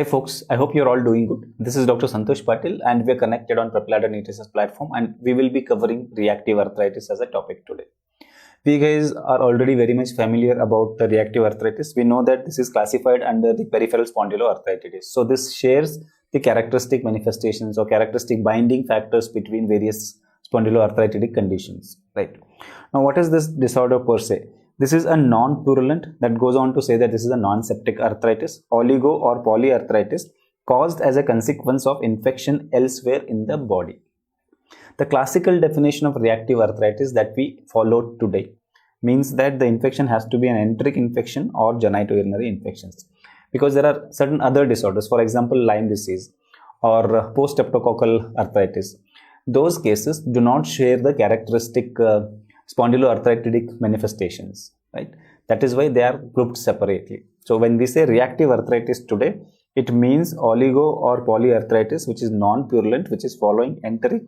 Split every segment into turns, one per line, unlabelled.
folks, I hope you're all doing good. This is Dr. Santosh Patil and we're connected on Prepladder Nutrition's platform, and we will be covering reactive arthritis as a topic today. We guys are already very much familiar about the reactive arthritis. We know that this is classified under the peripheral spondyloarthritis. So this shares the characteristic manifestations or characteristic binding factors between various spondyloarthritic conditions, right? Now, what is this disorder per se? This is a non-purulent, that goes on to say that this is a non-septic arthritis, oligo or polyarthritis caused as a consequence of infection elsewhere in the body. The classical definition of reactive arthritis that we followed today means that the infection has to be an enteric infection or genitourinary infections, because there are certain other disorders, for example Lyme disease or post-streptococcal arthritis. Those cases do not share the characteristic spondyloarthritic manifestations, right? That is why they are grouped separately. So when we say reactive arthritis today, it means oligo or polyarthritis which is non-purulent, which is following enteric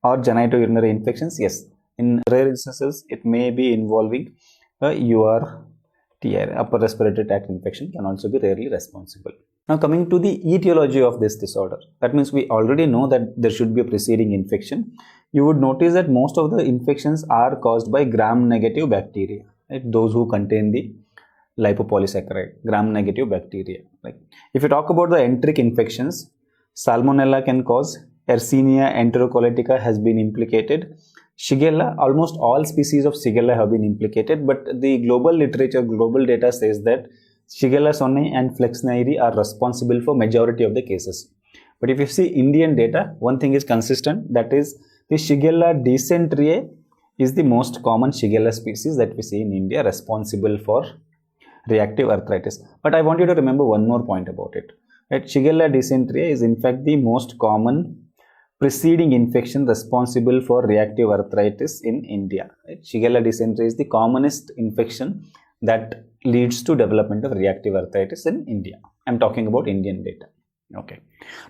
or genitourinary infections. Yes, in rare instances it may be involving URTI, upper respiratory tract infection, can also be rarely responsible. Now coming to the etiology of this disorder, that means we already know that there should be a preceding infection. You would notice that most of the infections are caused by gram-negative bacteria, right? Those who contain the lipopolysaccharide, gram-negative bacteria. Like if you talk about the enteric infections, Salmonella can cause, Yersinia enterocolitica has been implicated, Shigella, almost all species of Shigella have been implicated, but the global literature, global data says that Shigella sonnei and Flexneri are responsible for majority of the cases. But if you see Indian data, one thing is consistent, that is the Shigella dysenteriae is the most common Shigella species that we see in India, responsible for reactive arthritis. But I want you to remember one more point about it. Right? Shigella dysenteriae is in fact the most common preceding infection responsible for reactive arthritis in India. Right? Shigella dysenteriae is the commonest infection that leads to development of reactive arthritis in India. I'm talking about Indian data. Okay.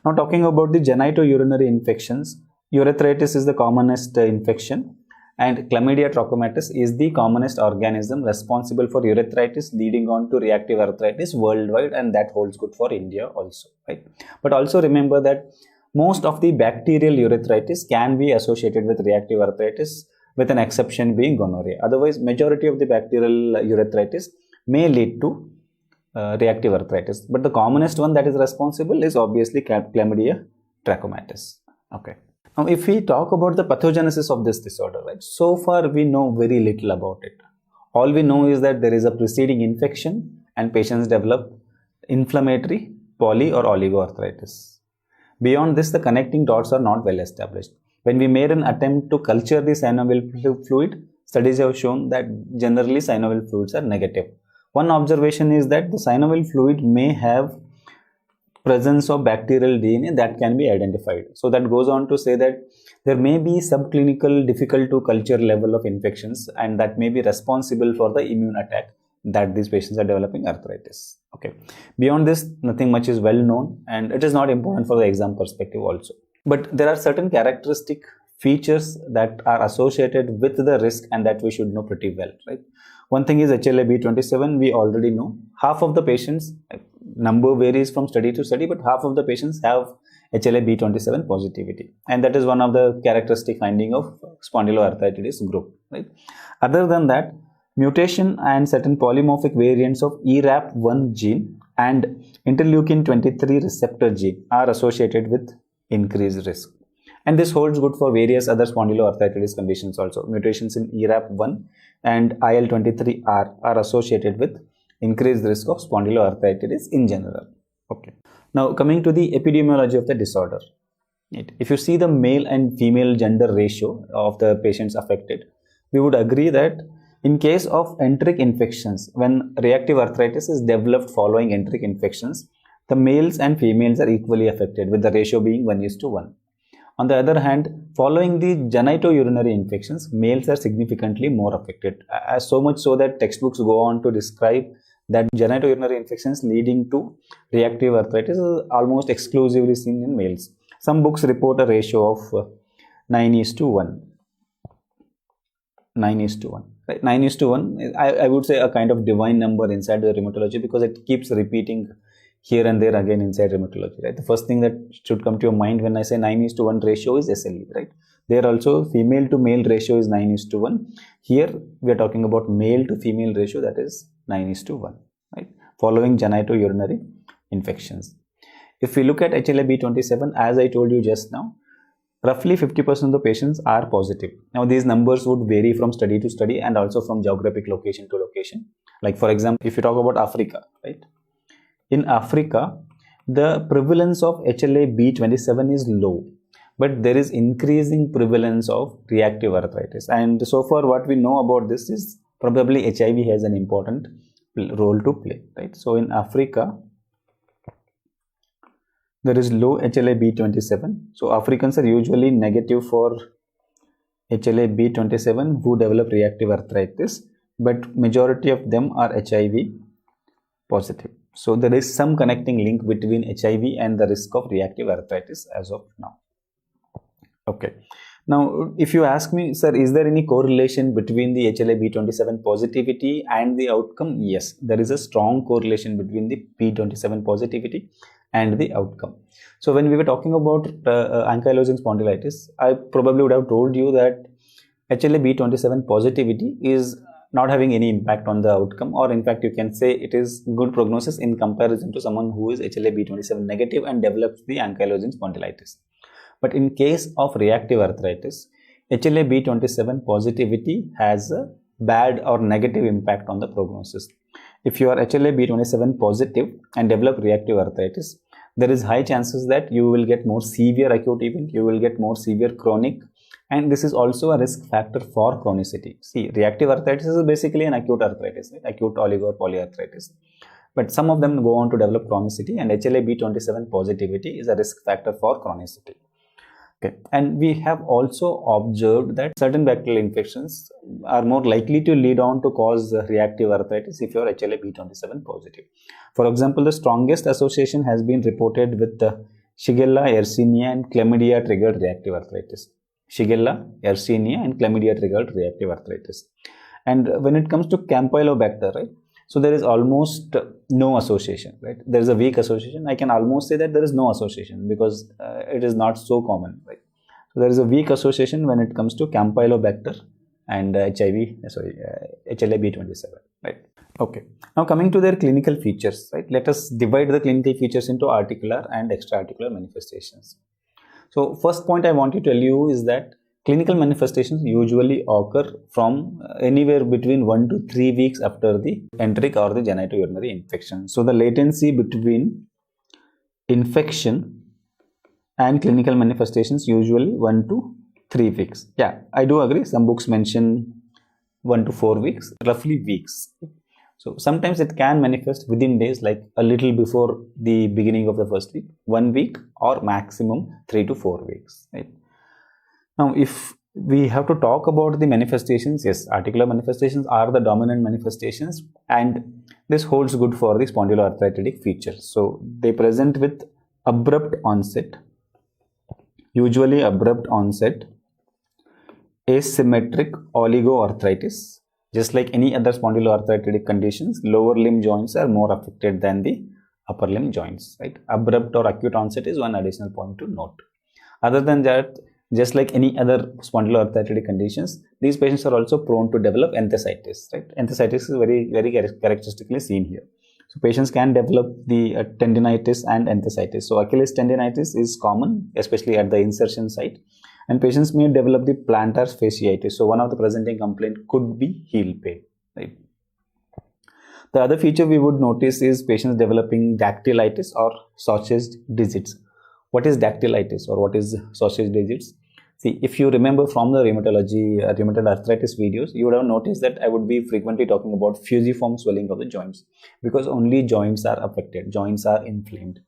Now talking about the genitourinary infections, urethritis is the commonest infection, and Chlamydia trachomatis is the commonest organism responsible for urethritis leading on to reactive arthritis worldwide, and that holds good for India also, right? But also remember that most of the bacterial urethritis can be associated with reactive arthritis, with an exception being gonorrhea. Otherwise, majority of the bacterial urethritis may lead to reactive arthritis, but the commonest one that is responsible is obviously Chlamydia trachomatis. Okay. Now, if we talk about the pathogenesis of this disorder, right? So far we know very little about it. All we know is that there is a preceding infection and patients develop inflammatory poly or oligoarthritis. Beyond this, the connecting dots are not well established. When we made an attempt to culture the synovial fluid, studies have shown that generally synovial fluids are negative. One observation is that the synovial fluid may have presence of bacterial DNA that can be identified. So that goes on to say that there may be subclinical difficult to culture level of infections, and that may be responsible for the immune attack that these patients are developing arthritis. Okay. Beyond this, nothing much is well known, and it is not important for the exam perspective also. But there are certain characteristic features that are associated with the risk and that we should know pretty well, right? One thing is HLA-B27, we already know. Half of the patients, number varies from study to study, but half of the patients have HLA-B27 positivity. And that is one of the characteristic finding of spondyloarthritis group, right? Other than that, mutation and certain polymorphic variants of ERAP1 gene and interleukin-23 receptor gene are associated with increased risk. And this holds good for various other spondyloarthritis conditions also. Mutations in ERAP1 and IL-23R are associated with increased risk of spondyloarthritis in general. Okay. Now coming to the epidemiology of the disorder. If you see the male and female gender ratio of the patients affected, we would agree that in case of enteric infections, when reactive arthritis is developed following enteric infections, the males and females are equally affected, with the ratio being 1:1. On the other hand, following the genitourinary infections, males are significantly more affected, so much so that textbooks go on to describe that genitourinary infections leading to reactive arthritis is almost exclusively seen in males. Some books report a ratio of 9:1. 9:1. Right? 9:1, I would say a kind of divine number inside the rheumatology, because it keeps repeating here and there again inside rheumatology, right? The first thing that should come to your mind when I say 9:1 ratio is SLE, right? There also female to male ratio is 9:1. Here we are talking about male to female ratio, that is 9:1, right? Following genitourinary infections. If we look at HLA-B27, as I told you just now, roughly 50% of the patients are positive. Now these numbers would vary from study to study and also from geographic location to location. Like for example, if you talk about Africa, right? In Africa, the prevalence of HLA-B27 is low, but there is increasing prevalence of reactive arthritis. And so far what we know about this is probably HIV has an important role to play, right? So in Africa, there is low HLA-B27. So Africans are usually negative for HLA-B27 who develop reactive arthritis, but majority of them are HIV positive. So there is some connecting link between HIV and the risk of reactive arthritis as of now. Okay. Now, if you ask me, sir, is there any correlation between the HLA-B27 positivity and the outcome? Yes, there is a strong correlation between the B27 positivity and the outcome. So when we were talking about ankylosing spondylitis, I probably would have told you that HLA-B27 positivity is not having any impact on the outcome, or in fact you can say it is good prognosis in comparison to someone who is HLA-B27 negative and develops the ankylosing spondylitis. But in case of reactive arthritis, HLA-B27 positivity has a bad or negative impact on the prognosis. If you are HLA-B27 positive and develop reactive arthritis, there is high chances that you will get more severe acute event, you will get more severe chronic, and this is also a risk factor for chronicity. See, reactive arthritis is basically an acute arthritis, right? Acute oligo or polyarthritis. But some of them go on to develop chronicity, and HLA-B27 positivity is a risk factor for chronicity. Okay. And we have also observed that certain bacterial infections are more likely to lead on to cause reactive arthritis if you are HLA-B27 positive. For example, the strongest association has been reported with the Shigella, Yersinia and Chlamydia triggered reactive arthritis. Shigella, Yersinia and Chlamydia triggered reactive arthritis. And when it comes to Campylobacter, right? So there is almost no association, right? There is a weak association. I can almost say that there is no association because it is not so common, right? So there is a weak association when it comes to Campylobacter and HLA-B27, right? Okay. Now coming to their clinical features, right? Let us divide the clinical features into articular and extra-articular manifestations. So first point I want to tell you is that clinical manifestations usually occur from anywhere between 1 to 3 weeks after the enteric or the genitourinary infection. So the latency between infection and clinical manifestations usually 1 to 3 weeks. Yeah, I do agree. Some books mention 1 to 4 weeks, roughly weeks. So sometimes it can manifest within days, like a little before the beginning of the first week, 1 week, or maximum 3 to 4 weeks, right? Now, if we have to talk about the manifestations, yes, articular manifestations are the dominant manifestations, and this holds good for the spondyloarthritic features. So they present with abrupt onset, usually abrupt onset, asymmetric oligoarthritis. Just like any other spondyloarthritic conditions, lower limb joints are more affected than the upper limb joints, right? Abrupt or acute onset is one additional point to note. Other than that, just like any other spondyloarthritic conditions, these patients are also prone to develop enthesitis, right? Enthesitis is very characteristically seen here. So patients can develop the tendinitis and enthesitis. So Achilles tendinitis is common, especially at the insertion site, and patients may develop the plantar fasciitis. So one of the presenting complaint could be heel pain, right? The other feature we would notice is patients developing dactylitis or sausage digits. What is dactylitis or what is sausage digits? See, if you remember from the rheumatoid arthritis videos, you would have noticed that I would be frequently talking about fusiform swelling of the joints, because only joints are affected, joints are inflamed.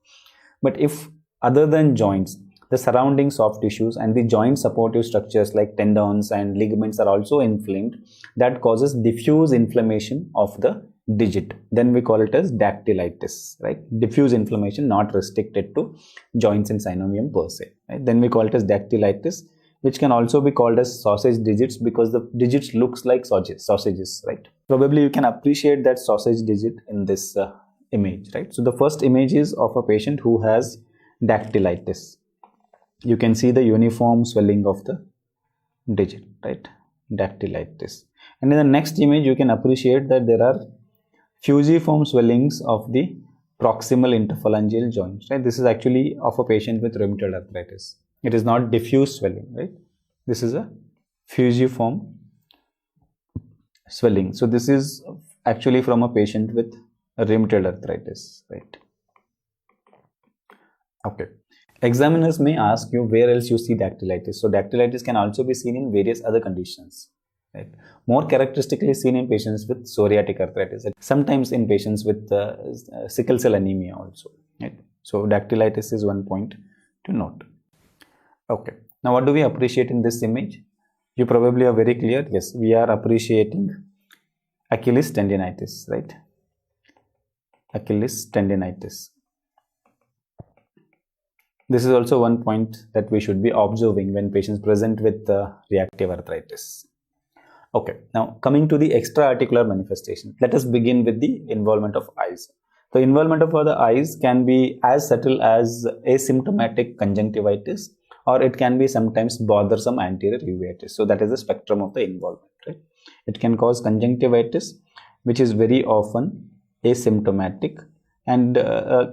But if other than joints, the surrounding soft tissues and the joint supportive structures like tendons and ligaments are also inflamed, that causes diffuse inflammation of the digit, then we call it as dactylitis, right? Diffuse inflammation, not restricted to joints and synovium per se, right? Then we call it as dactylitis, which can also be called as sausage digits because the digits looks like sausages, right? Probably you can appreciate that sausage digit in this image, right? So the first image is of a patient who has dactylitis. You can see the uniform swelling of the digit, right? Dactylitis. And in the next image, you can appreciate that there are fusiform swellings of the proximal interphalangeal joints, right? This is actually of a patient with rheumatoid arthritis. It is not diffuse swelling, right? This is a fusiform swelling. So this is actually from a patient with rheumatoid arthritis, right? Okay. Examiners may ask you where else you see dactylitis. So dactylitis can also be seen in various other conditions, right? More characteristically seen in patients with psoriatic arthritis, sometimes in patients with sickle cell anemia also, right? So dactylitis is one point to note. Okay. Now what do we appreciate in this image? You probably are very clear. Yes, we are appreciating Achilles tendinitis, right? Achilles tendinitis. This is also one point that we should be observing when patients present with reactive arthritis. Okay, now coming to the extra-articular manifestation, let us begin with the involvement of eyes. The involvement of the eyes can be as subtle as asymptomatic conjunctivitis, or it can be sometimes bothersome anterior uveitis. So that is the spectrum of the involvement, right? It can cause conjunctivitis, which is very often asymptomatic, and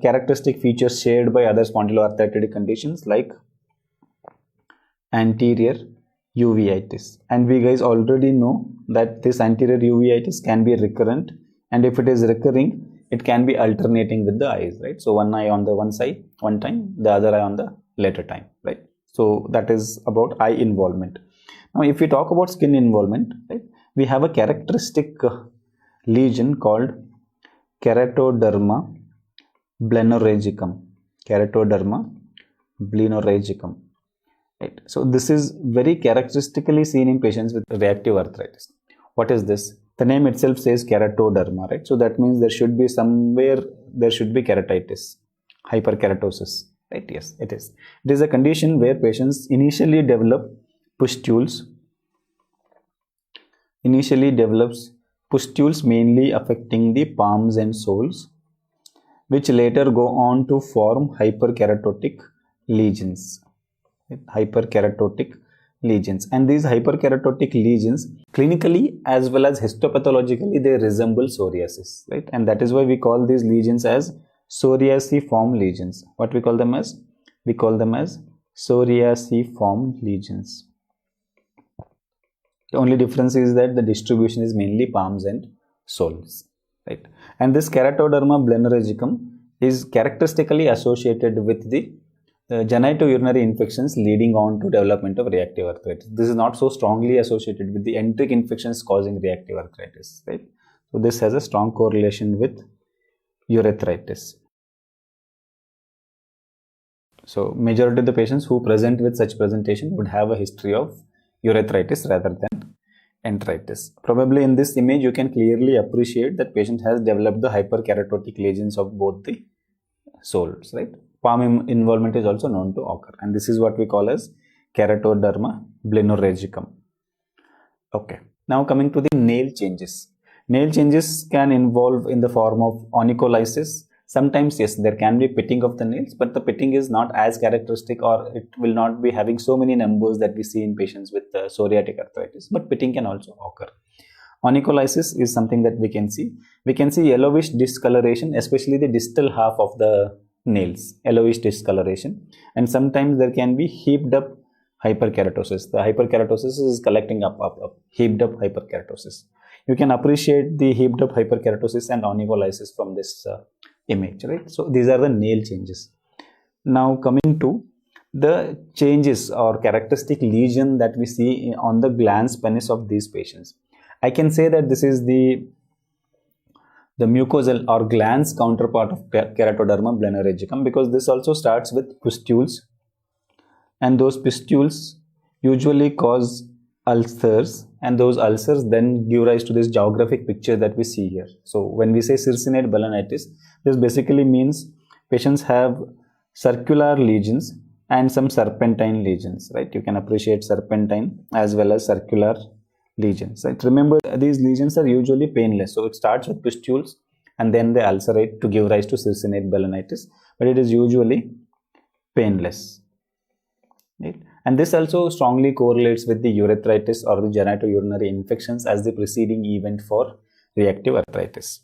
characteristic features shared by other spondyloarthritic conditions like anterior uveitis. And we guys already know that this anterior uveitis can be recurrent, and if it is recurring, it can be alternating with the eyes, right? So one eye on the one side one time, the other eye on the later time, right? So that is about eye involvement. Now if we talk about skin involvement, right, we have a characteristic lesion called keratoderma blenorrhegicum. Keratoderma blenorrhegicum. Right. So this is very characteristically seen in patients with reactive arthritis. What is this? The name itself says keratoderma, right? So that means there should be somewhere, there should be keratitis, hyperkeratosis, right? Yes, it is. It is a condition where patients initially develop pustules, mainly affecting the palms and soles, which later go on to form hyperkeratotic lesions. Hyperkeratotic lesions, and these hyperkeratotic lesions clinically as well as histopathologically they resemble psoriasis, right? And that is why we call these lesions as psoriasiform lesions. What we call them as? We call them as psoriasiform lesions. The only difference is that the distribution is mainly palms and soles, right? And this keratoderma blenorrhegicum is characteristically associated with the genitourinary infections leading on to development of reactive arthritis. This is not so strongly associated with the enteric infections causing reactive arthritis, right? So this has a strong correlation with urethritis. So majority of the patients who present with such presentation would have a history of urethritis rather than enteritis. Probably in this image you can clearly appreciate that patient has developed the hyperkeratotic lesions of both the soles, right? Palm involvement is also known to occur, and this is what we call as keratoderma blenorrhegicum. Okay, now coming to the nail changes. Nail changes can involve in the form of onycholysis. Sometimes, yes, there can be pitting of the nails, but the pitting is not as characteristic, or it will not be having so many numbers that we see in patients with psoriatic arthritis, but pitting can also occur. Onycholysis is something that we can see. We can see yellowish discoloration, especially the distal half of the nails, yellowish discoloration, and sometimes there can be heaped up hyperkeratosis. The hyperkeratosis is collecting up, heaped up hyperkeratosis. You can appreciate the heaped up hyperkeratosis and onycholysis from this image, right? So these are the nail changes. Now coming to the changes or characteristic lesion that we see on the glans penis of these patients. I can say that this is the mucosal or glans counterpart of keratoderma blenorrhegicum, because this also starts with pustules, and those pustules usually cause ulcers, and those ulcers then give rise to this geographic picture that we see here. So when we say circinate balanitis, this basically means patients have circular lesions and some serpentine lesions, right? You can appreciate serpentine as well as circular lesions, right? Remember, these lesions are usually painless. So it starts with pustules and then they ulcerate to give rise to succinate balanitis, but it is usually painless. Right? And this also strongly correlates with the urethritis or the genitourinary infections as the preceding event for reactive arthritis.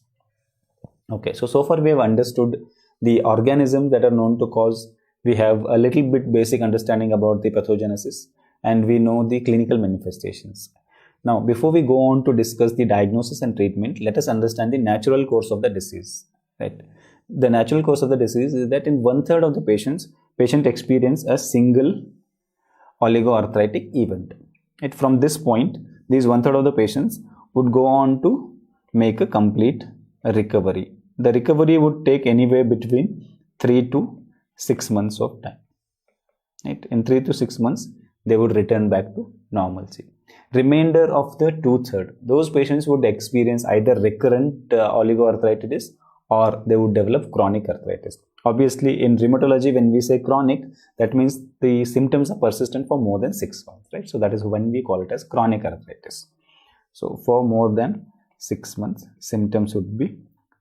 Okay, so far we have understood the organisms that are known to cause. We have a little bit basic understanding about the pathogenesis, and we know the clinical manifestations. Now, before we go on to discuss the diagnosis and treatment, let us understand the natural course of the disease. Right? The natural course of the disease is that in 1/3 of the patient experience a single oligoarthritic event. From this point, these 1/3 of the patients would go on to make a complete recovery. The recovery would take anywhere between 3 to 6 months of time. Right? In 3 to 6 months, they would return back to normalcy. Remainder of the 2/3, those patients would experience either recurrent oligoarthritis or they would develop chronic arthritis. Obviously, in rheumatology, when we say chronic, that means the symptoms are persistent for more than 6 months, right? So that is when we call it as chronic arthritis. So for more than 6 months, symptoms would be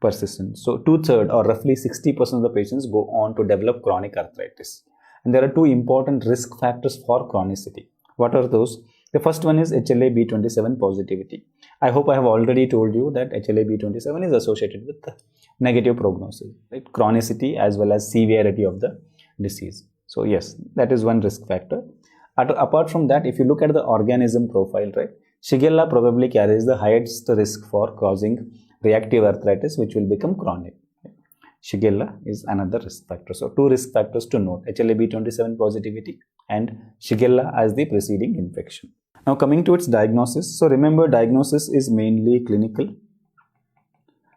persistent. So 2/3 or roughly 60% of the patients go on to develop chronic arthritis. And there are two important risk factors for chronicity. What are those? The first one is HLA-B27 positivity. I hope I have already told you that HLA-B27 is associated with negative prognosis, right? Chronicity as well as severity of the disease. So yes, that is one risk factor. Apart from that, if you look at the organism profile, right, Shigella probably carries the highest risk for causing reactive arthritis, which will become chronic. Shigella is another risk factor. So two risk factors to note: HLA-B27 positivity and Shigella as the preceding infection. Now coming to its diagnosis. So remember, diagnosis is mainly clinical.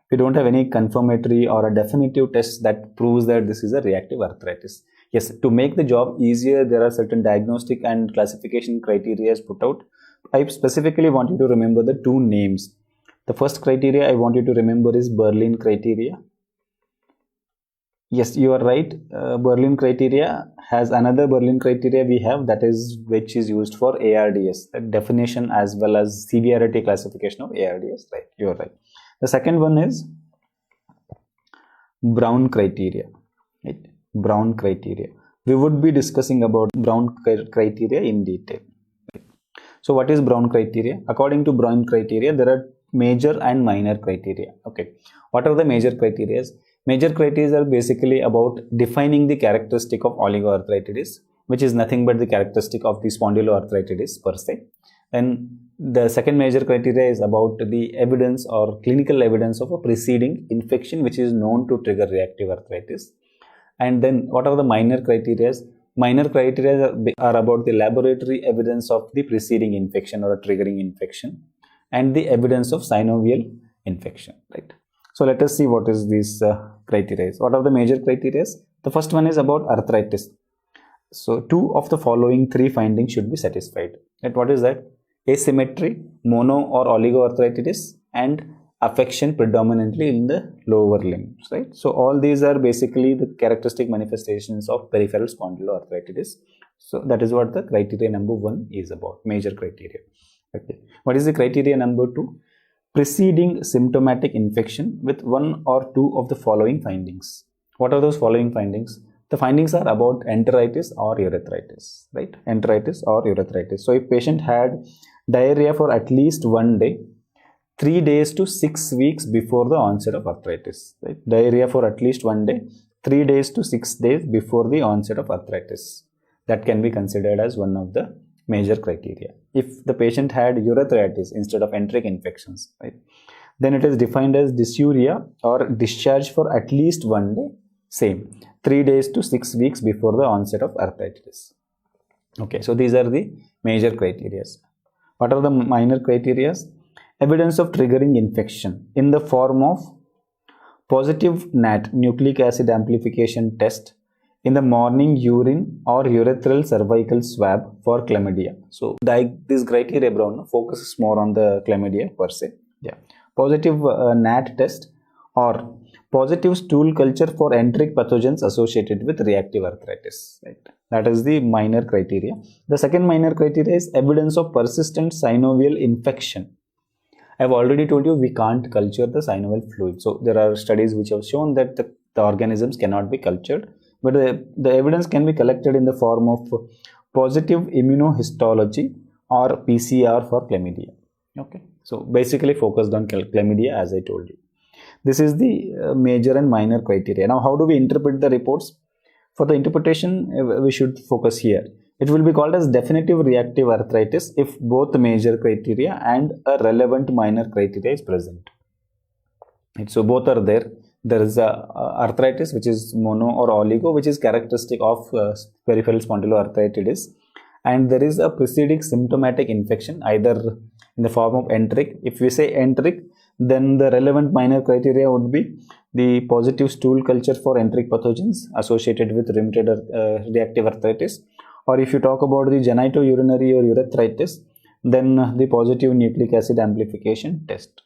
We don't have any confirmatory or a definitive test that proves that this is a reactive arthritis. Yes, to make the job easier, there are certain diagnostic and classification criteria put out. I specifically want you to remember the two names. The first criteria I want you to remember is Berlin criteria. Yes, you are right. Berlin criteria has another Berlin criteria we have, that is which is used for ARDS, that definition as well as severity classification of ARDS. Right, you are right. The second one is Brown criteria. Right? Brown criteria. We would be discussing about Brown criteria in detail. Right? So what is Brown criteria? According to Brown criteria, there are major and minor criteria. Okay, what are the major criteria? Major criteria are basically about defining the characteristic of oligoarthritis, which is nothing but the characteristic of the spondyloarthritis per se. And the second major criteria is about the evidence or clinical evidence of a preceding infection which is known to trigger reactive arthritis. And then what are the minor criteria? Minor criteria are about the laboratory evidence of the preceding infection or a triggering infection and the evidence of synovial infection, right? So let us see what is these criteria. What are the major criteria? The first one is about arthritis. So two of the following three findings should be satisfied. And what is that? Asymmetry, mono or oligoarthritis, and affection predominantly in the lower limbs, right? So all these are basically the characteristic manifestations of peripheral spondyloarthritis. So that is what the criteria number 1 is about, major criteria. Okay. What is the criteria number 2? Preceding symptomatic infection with one or two of the following findings. What are those following findings? The findings are about enteritis or urethritis, right? Enteritis or urethritis. So if patient had diarrhea for at least 1 day, 3 days to 6 weeks before the onset of arthritis, right? Diarrhea for at least 1 day, 3 days to 6 days before the onset of arthritis. That can be considered as one of the major criteria. If the patient had urethritis instead of enteric infections, right, then it is defined as dysuria or discharge for at least 1 day, same, 3 days to 6 weeks before the onset of arthritis. Okay, so these are the major criteria. What are the minor criteria? Evidence of triggering infection in the form of positive NAT, nucleic acid amplification test, in the morning urine or urethral cervical swab for chlamydia. So this criteria, Brown, focuses more on the chlamydia per se. Yeah, positive NAT test or positive stool culture for enteric pathogens associated with reactive arthritis. Right, that is the minor criteria. The second minor criteria is evidence of persistent synovial infection I've already told you we can't culture the synovial fluid. So there are studies which have shown that the organisms cannot be cultured, but the evidence can be collected in the form of positive immunohistology or PCR for chlamydia. Okay, so basically focused on chlamydia, as I told you. This is the major and minor criteria. Now, how do we interpret the reports? For the interpretation, we should focus here. It will be called as definitive reactive arthritis if both major criteria and a relevant minor criteria is present. Right? So both are there. There is a arthritis which is mono or oligo, which is characteristic of peripheral spondyloarthritis, and there is a preceding symptomatic infection either in the form of enteric. If we say enteric, then the relevant minor criteria would be the positive stool culture for enteric pathogens associated with rheumatoid reactive arthritis, or if you talk about the genitourinary or urethritis, then the positive nucleic acid amplification test.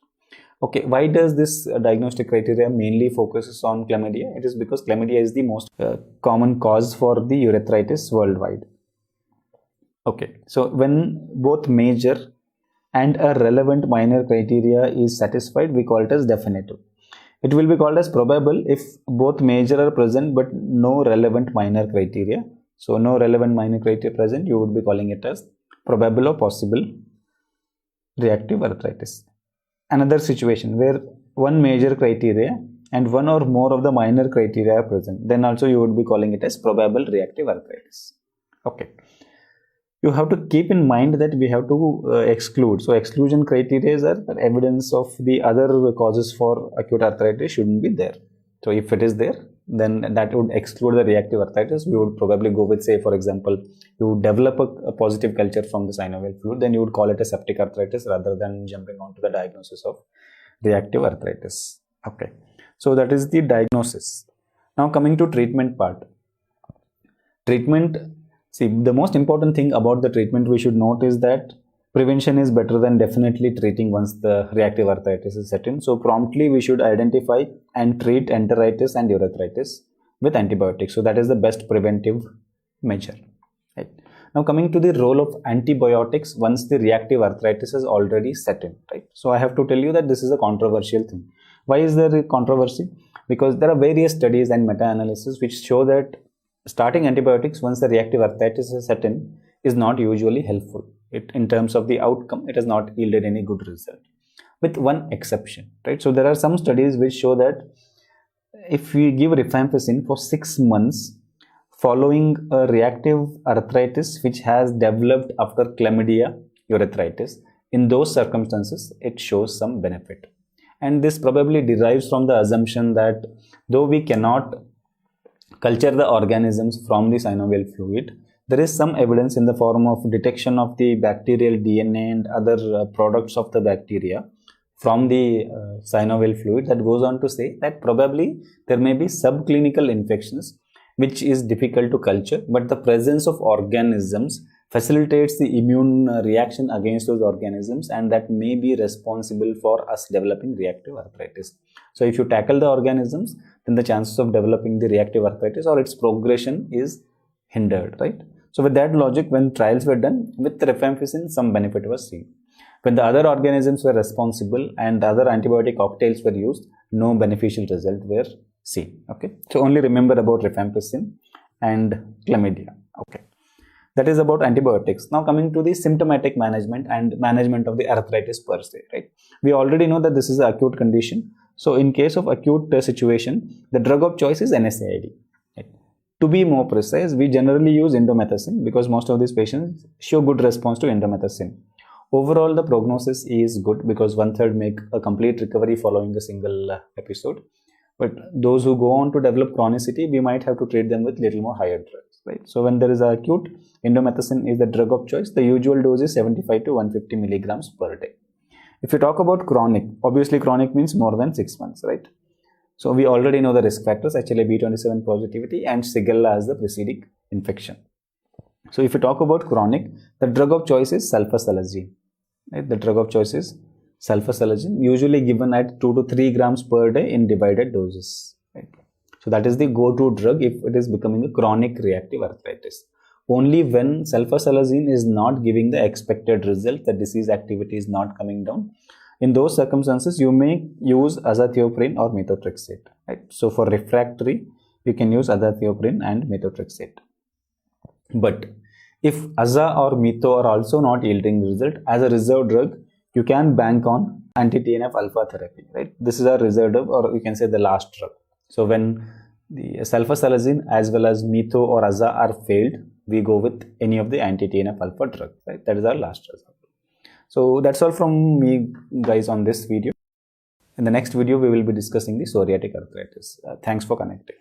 Okay, why does this diagnostic criteria mainly focuses on chlamydia? It is because chlamydia is the most common cause for the urethritis worldwide. Okay, so when both major and a relevant minor criteria is satisfied, we call it as definitive. It will be called as probable if both major are present but no relevant minor criteria. So no relevant minor criteria present, you would be calling it as probable or possible reactive arthritis. Another situation where one major criteria and one or more of the minor criteria are present, then also you would be calling it as probable reactive arthritis. Okay. You have to keep in mind that we have to exclude. So exclusion criteria are evidence of the other causes for acute arthritis shouldn't be there. So if it is there, then that would exclude the reactive arthritis. We would probably go with, say, for example, you develop a positive culture from the synovial fluid, then you would call it a septic arthritis rather than jumping onto the diagnosis of reactive arthritis. Okay, so that is the diagnosis. Now coming to treatment part. Treatment, see, the most important thing about the treatment we should note is that prevention is better than definitely treating once the reactive arthritis is set in. So promptly we should identify and treat enteritis and urethritis with antibiotics. So that is the best preventive measure. Right. Now coming to the role of antibiotics once the reactive arthritis is already set in. Right. So I have to tell you that this is a controversial thing. Why is there a controversy? Because there are various studies and meta-analysis which show that starting antibiotics once the reactive arthritis is set in is not usually helpful. In terms of the outcome, it has not yielded any good result, with one exception, right? So there are some studies which show that if we give rifampicin for 6 months following a reactive arthritis which has developed after chlamydia urethritis, in those circumstances, it shows some benefit. And this probably derives from the assumption that though we cannot culture the organisms from the synovial fluid, there is some evidence in the form of detection of the bacterial DNA and other products of the bacteria from the synovial fluid that goes on to say that probably there may be subclinical infections which is difficult to culture, but the presence of organisms facilitates the immune reaction against those organisms, and that may be responsible for us developing reactive arthritis. So if you tackle the organisms, then the chances of developing the reactive arthritis or its progression is hindered, right? So with that logic, when trials were done with rifampicin, some benefit was seen. When the other organisms were responsible and the other antibiotic cocktails were used, no beneficial result were seen. Okay, so only remember about rifampicin and chlamydia. Okay, that is about antibiotics. Now coming to the symptomatic management and management of the arthritis per se, right? We already know that this is an acute condition. So in case of acute situation, the drug of choice is NSAID. Right? To be more precise, we generally use indomethacin because most of these patients show good response to indomethacin. Overall, the prognosis is good because 1/3 make a complete recovery following a single episode. But those who go on to develop chronicity, we might have to treat them with little more higher drugs, right? So when there is acute, indomethacin is the drug of choice. The usual dose is 75 to 150 milligrams per day. If you talk about chronic, obviously chronic means more than 6 months, right? So we already know the risk factors, HLA-B27 positivity and Shigella as the preceding infection. So if you talk about chronic, the drug of choice is sulfasalazine. Right? The drug of choice is sulfasalazine, usually given at 2 to 3 grams per day in divided doses. Right? So that is the go-to drug if it is becoming a chronic reactive arthritis. Only when sulfasalazine is not giving the expected result, the disease activity is not coming down, In those circumstances, you may use azathioprine or methotrexate. Right? So for refractory, you can use azathioprine and methotrexate. But if aza or metho are also not yielding result, as a reserve drug, you can bank on anti-TNF alpha therapy. Right? This is a reserve drug, or you can say the last drug. So when the sulfasalazine as well as metho or aza are failed, we go with any of the anti-TNF alpha drug. Right? That is our last result. So that's all from me, guys, on this video. In the next video, we will be discussing the psoriatic arthritis. Thanks for connecting.